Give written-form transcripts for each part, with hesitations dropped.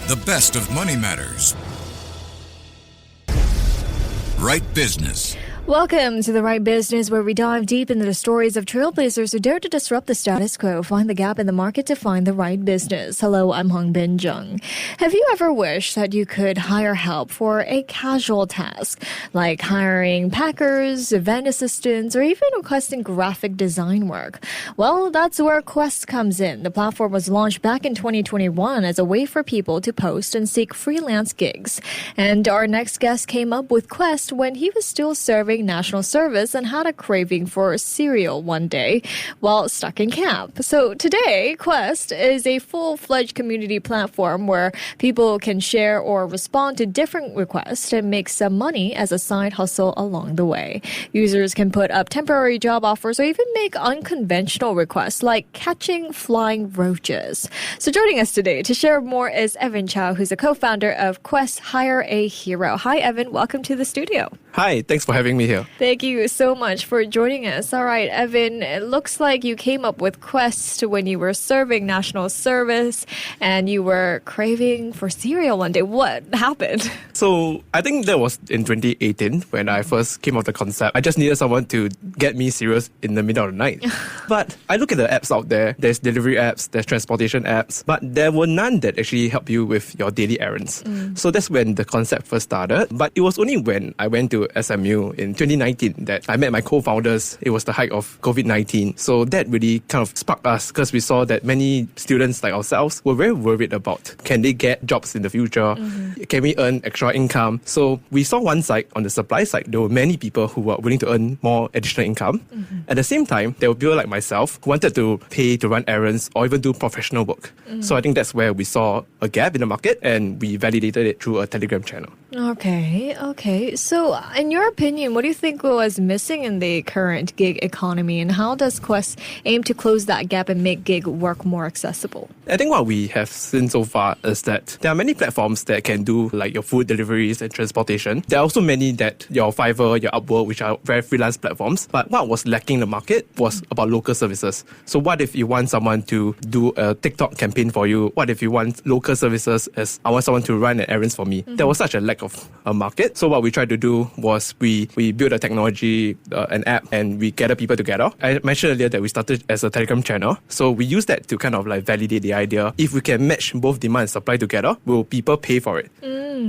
The best of Money Matters. Right Business. Welcome to The Right Business, where we dive deep into the stories of trailblazers who dare to disrupt the status quo, find the gap in the market to find the right business. Hello, I'm Hongbin Jeong. Have you ever wished that you could hire help for a casual task, like hiring packers, event assistants, or even requesting graphic design work? Well, that's where Quest comes in. The platform was launched back in 2021 as a way for people to post and seek freelance gigs. And our next guest came up with Quest when he was still serving national service and had a craving for cereal one day while stuck in camp. So today, Quest is a full-fledged community platform where people can share or respond to different requests and make some money as a side hustle along the way. Users can put up temporary job offers or even make unconventional requests like catching flying roaches. So joining us today to share more is Evan Chow, who's a co-founder of Quest Hire a Hero. Hi, Evan. Welcome to the studio. Hi, thanks for having me here. Thank you so much for joining us. All right, Evan, it looks like you came up with Quest when you were serving national service and you were craving for cereal one day. What happened? So I think that was in 2018 when I first came up with the concept. I just needed someone to get me cereals in the middle of the night. But I look at the apps out there. There's delivery apps, there's transportation apps, but there were none that actually help you with your daily errands. So that's when the concept first started. But it was only when I went to SMU in 2019 that I met my co-founders. It was the height of COVID-19. So that really kind of sparked us because we saw that many students like ourselves were very worried about, can they get jobs in the future? Can we earn extra income? So we saw one side, on the supply side, there were many people who were willing to earn more additional income. At the same time, there were people like myself who wanted to pay to run errands or even do professional work. So I think that's where we saw a gap in the market and we validated it through a Telegram channel. Okay. So in your opinion, what do you think was missing in the current gig economy, and how does Quest aim to close that gap and make gig work more accessible? I think what we have seen so far is that there are many platforms that can do like your food deliveries and transportation. There are also many that your Fiverr, your Upwork, which are very freelance platforms. But what was lacking in the market was about local services. So what if you want someone to do a TikTok campaign for you? What if you want local services as I want someone to run an errands for me? There was such a lack of a market. So what we tried to do was we built a technology, an app, and we gather people together. I mentioned earlier that we started as a Telegram channel. So we use that to kind of like validate the idea. If we can match both demand and supply together, will people pay for it?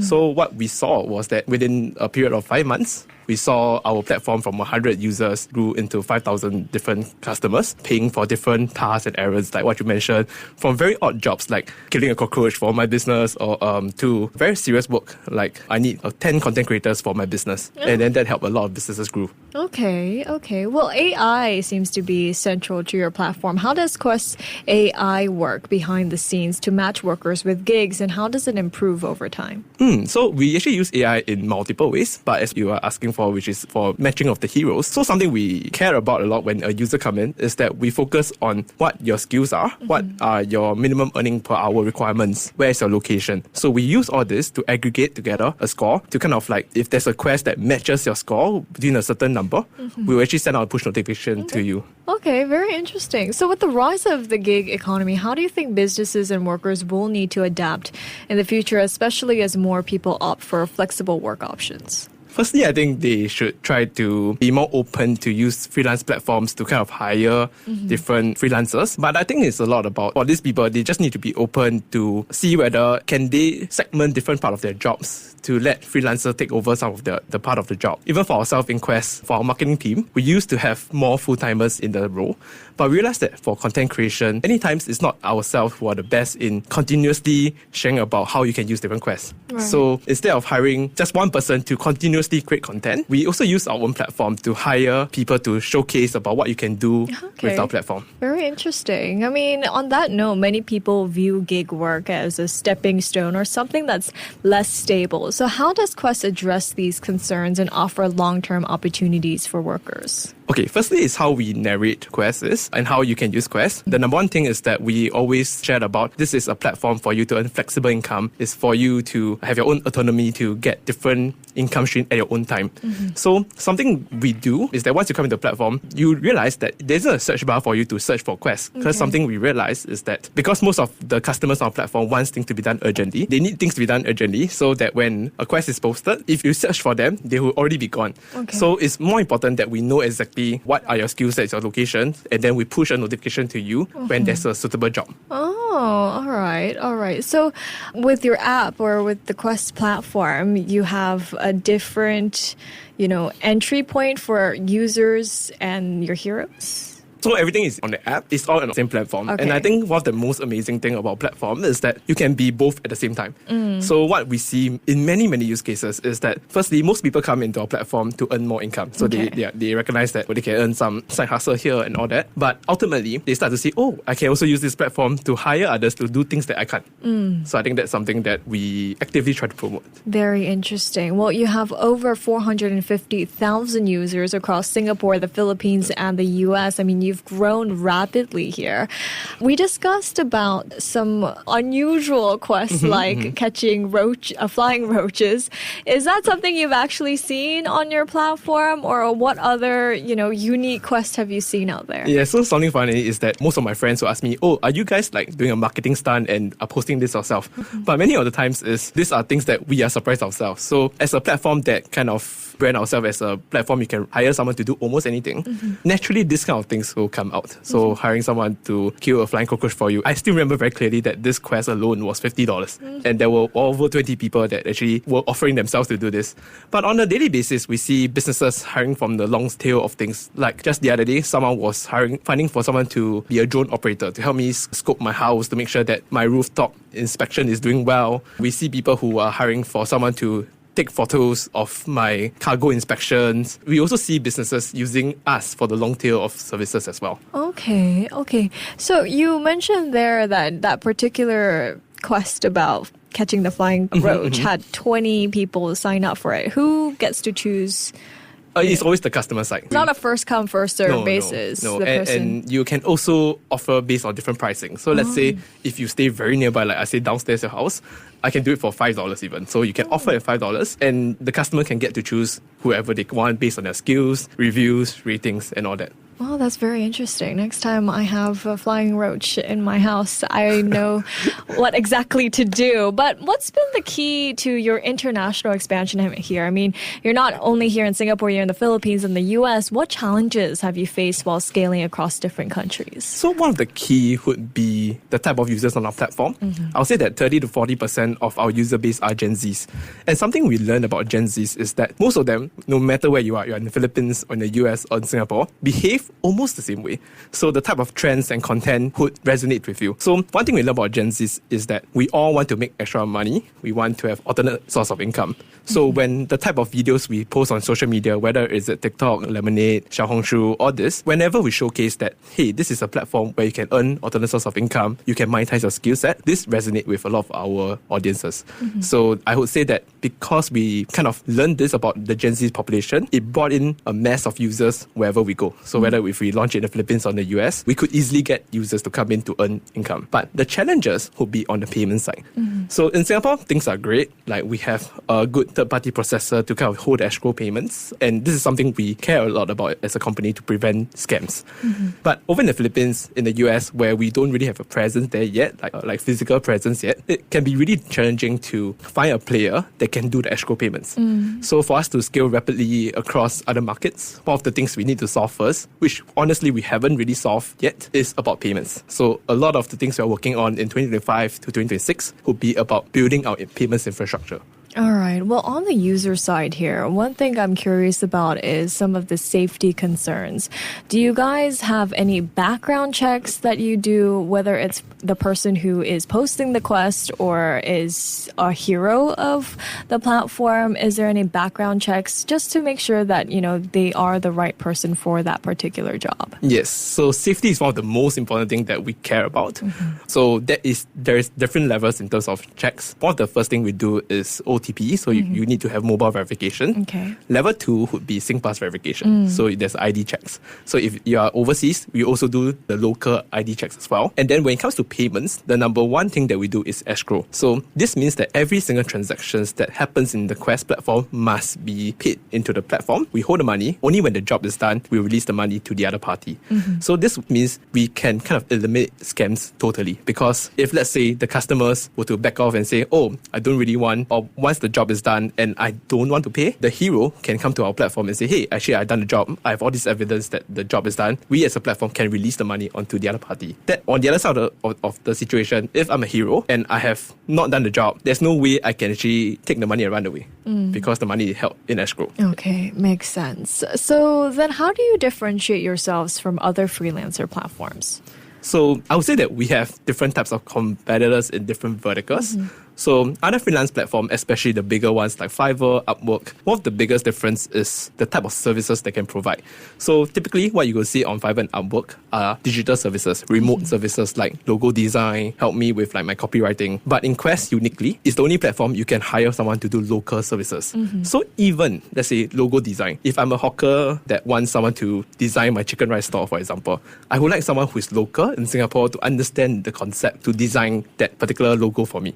So what we saw was that within a period of 5 months, we saw our platform from 100 users grew into 5,000 different customers paying for different tasks and errands, like what you mentioned, from very odd jobs like killing a cockroach for my business or to very serious work like I need 10 content creators for my business. And then that helped a lot of businesses grow. Okay. Well, AI seems to be central to your platform. How does Quest AI work behind the scenes to match workers with gigs, and how does it improve over time? So we actually use AI in multiple ways, but as you are asking for, which is for matching of the heroes. So something we care about a lot when a user come in is that we focus on what your skills are, what are your minimum earning per hour requirements, where is your location. So we use all this to aggregate together a score to kind of like, if there's a quest that matches your score within a certain number, we will actually send out a push notification to you. Okay, very interesting. So with the rise of the gig economy, how do you think businesses and workers will need to adapt in the future, especially as more people opt for flexible work options? Firstly, I think they should try to be more open to use freelance platforms to kind of hire different freelancers. But I think it's a lot about, for these people, they just need to be open to see whether can they segment different part of their jobs to let freelancers take over some of the part of the job. Even for ourselves in Quest, for our marketing team, we used to have more full-timers in the role. But we realized that for content creation, many times it's not ourselves who are the best in continuously sharing about how you can use different quests. Right. So instead of hiring just one person to continuously create content, we also use our own platform to hire people to showcase about what you can do with our platform. Very interesting. I mean, on that note, many people view gig work as a stepping stone or something that's less stable. So how does Quest address these concerns and offer long-term opportunities for workers? Okay, firstly is how we narrate quests is and how you can use quests. The number one thing is that we always shared about this is a platform for you to earn flexible income. It's for you to have your own autonomy to get different income stream at your own time. So something we do is that once you come into the platform, you realize that there's a search bar for you to search for quests. Because something we realize is that because most of the customers on our platform wants things to be done urgently, they need things to be done urgently so that when a quest is posted, if you search for them, they will already be gone. So it's more important that we know exactly what are your skill sets, your locations, and then we push a notification to you when there's a suitable job. Oh, all right. So with your app or with the Quest platform, you have a different, entry point for users and your heroes? So everything is on the app. It's all on the same platform. And I think one of the most amazing thing about platform is that you can be both at the same time. So what we see in many, many use cases is that firstly, most people come into our platform to earn more income. So they recognize that they can earn some side hustle here and all that. But ultimately, they start to see, I can also use this platform to hire others to do things that I can't. So I think that's something that we actively try to promote. Very interesting. Well, you have over 450,000 users across Singapore, the Philippines, and the US. I mean, you've grown rapidly here. We discussed about some unusual quests like catching flying roaches. Is that something you've actually seen on your platform, or what other, unique quests have you seen out there? Yeah, so something funny is that most of my friends will ask me, are you guys like doing a marketing stunt and are posting this yourself? But many of the times these are things that we are surprised ourselves. So as a platform that kind of brand ourselves as a platform, you can hire someone to do almost anything. Naturally, this kind of things will come out. So hiring someone to kill a flying cockroach for you. I still remember very clearly that this quest alone was $50. And there were over 20 people that actually were offering themselves to do this. But on a daily basis, we see businesses hiring from the long tail of things. Like just the other day, someone was finding for someone to be a drone operator to help me scope my house to make sure that my rooftop inspection is doing well. We see people who are hiring for someone to take photos of my cargo inspections. We also see businesses using us for the long tail of services as well. Okay. So you mentioned there that particular quest about catching the flying roach had 20 people sign up for it. Who gets to choose? It's always the customer side. It's not a first come, first serve basis. No. And you can also offer based on different pricing. So let's say if you stay very nearby, like I say downstairs your house, I can do it for $5 even. So you can offer at $5 and the customer can get to choose whoever they want based on their skills, reviews, ratings and all that. Well, that's very interesting. Next time I have a flying roach in my house, I know what exactly to do. But what's been the key to your international expansion here? I mean, you're not only here in Singapore, you're in the Philippines and the US. What challenges have you faced while scaling across different countries? So one of the key would be the type of users on our platform. I'll say that 30 to 40% of our user base are Gen Zs. And something we learned about Gen Zs is that most of them, no matter where you are, you're in the Philippines or in the US or in Singapore, behave almost the same way. So the type of trends and content would resonate with you. So one thing we learn about Gen Z is that we all want to make extra money. We want to have alternate source of income. So when the type of videos we post on social media, whether it's at TikTok, Lemonade, Xiaohongshu, all this, whenever we showcase that, hey, this is a platform where you can earn alternate source of income, you can monetize your skill set, this resonates with a lot of our audiences. So I would say that because we kind of learned this about the Gen Z population, it brought in a mass of users wherever we go. So whether if we launch it in the Philippines or the US, we could easily get users to come in to earn income. But the challenges would be on the payment side. So in Singapore, things are great. Like we have a good third-party processor to kind of hold escrow payments. And this is something we care a lot about as a company to prevent scams. But over in the Philippines, in the US, where we don't really have a presence there yet, like physical presence yet, it can be really challenging to find a player that can do the escrow payments. So for us to scale rapidly across other markets, one of the things we need to solve first, which honestly we haven't really solved yet, is about payments. So a lot of the things we're working on in 2025 to 2026 will be about building our payments infrastructure. All right. Well, on the user side here, one thing I'm curious about is some of the safety concerns. Do you guys have any background checks that you do, whether it's the person who is posting the quest or is a hero of the platform? Is there any background checks just to make sure that, they are the right person for that particular job? Yes. So safety is one of the most important things that we care about. So there is different levels in terms of checks. One of the first thing we do is OTP, so you need to have mobile verification. Okay. Level 2 would be SingPass verification. So there's ID checks. So if you are overseas, we also do the local ID checks as well. And then when it comes to payments, the number one thing that we do is escrow. So this means that every single transactions that happens in the Quest platform must be paid into the platform. We hold the money. Only when the job is done, we release the money to the other party. So this means we can kind of eliminate scams totally. Because if, let's say, the customers were to back off and say, oh, I don't really want, or once the job is done and I don't want to pay, the hero can come to our platform and say, hey, actually, I've done the job. I have all this evidence that the job is done. We as a platform can release the money onto the other party. That on the other side of the situation, if I'm a hero and I have not done the job, there's no way I can actually take the money and run away because the money is held in escrow. Okay, makes sense. So then how do you differentiate yourselves from other freelancer platforms? So I would say that we have different types of competitors in different verticals. So other freelance platforms, especially the bigger ones like Fiverr, Upwork, one of the biggest difference is the type of services they can provide. So typically what you will see on Fiverr and Upwork are digital services, remote services like logo design, help me with like my copywriting. But in Quest, uniquely, it's the only platform you can hire someone to do local services. So even, let's say, logo design, if I'm a hawker that wants someone to design my chicken rice store, for example, I would like someone who is local in Singapore to understand the concept, to design that particular logo for me.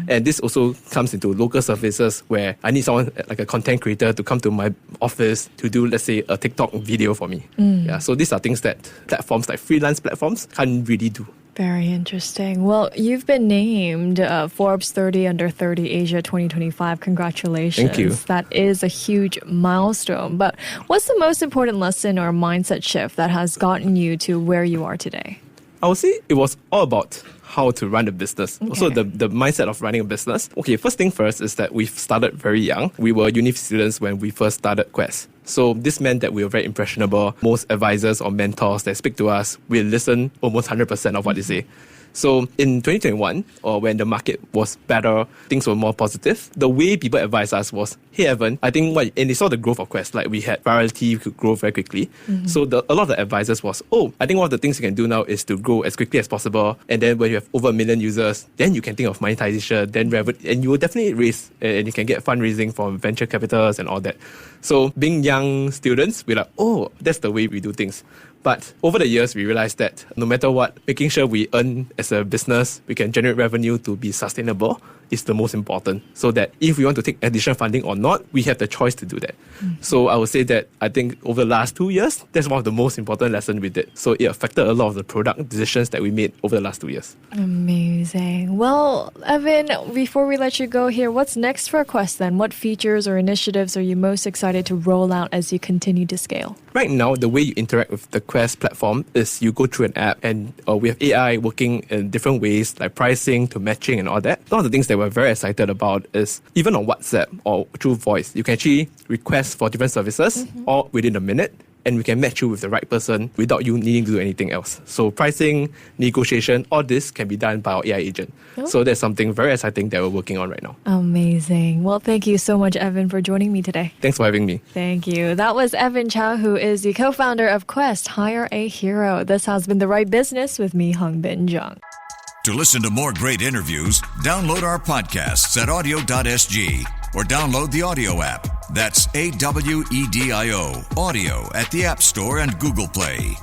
And this also comes into local services where I need someone like a content creator to come to my office to do, let's say, a TikTok video for me. Yeah, so these are things that platforms like freelance platforms can't really do. Very interesting. Well, you've been named Forbes 30 Under 30 Asia 2025. Congratulations. Thank you. That is a huge milestone. But what's the most important lesson or mindset shift that has gotten you to where you are today? I would say it was all about how to run a business. Okay. Also, the mindset of running a business. Okay, first thing first is that we've started very young. We were uni students when we first started Quest. So this meant that we were very impressionable. Most advisors or mentors that speak to us will listen almost 100% of what they say. So in 2021, or when the market was better, things were more positive, the way people advised us was, hey Evan, I think and they saw the growth of Quest, like we had virality, we could grow very quickly. So a lot of the advisors was, I think one of the things you can do now is to grow as quickly as possible. And then when you have over 1 million users, then you can think of monetization, then and you will definitely raise, and you can get fundraising from venture capitals and all that. So being young students, we're like, that's the way we do things. But over the years, we realized that no matter what, making sure we earn as a business, we can generate revenue to be sustainable is the most important. So that if we want to take additional funding or not, we have the choice to do that. So I would say that I think over the last 2 years, that's one of the most important lessons we did. So it affected a lot of the product decisions that we made over the last 2 years. Amazing. Well, Evan, before we let you go here, what's next for Quest then? What features or initiatives are you most excited to roll out as you continue to scale? Right now, the way you interact with the Quest platform is you go through an app and we have AI working in different ways, like pricing to matching and all that. One of the things that we're very excited about is even on WhatsApp or through voice, you can actually request for different services all within a minute, and we can match you with the right person without you needing to do anything else. So pricing, negotiation, all this can be done by our AI agent. So that's something very exciting that we're working on right now. Amazing. Well, thank you so much, Evan, for joining me today. Thanks for having me. Thank you. That was Evan Chow, who is the co-founder of Quest, Hire a Hero. This has been The Right Business with me, Hongbin Jeong. To listen to more great interviews, download our podcasts at audio.sg or download the audio app. That's AWEDIO, audio at the App Store and Google Play.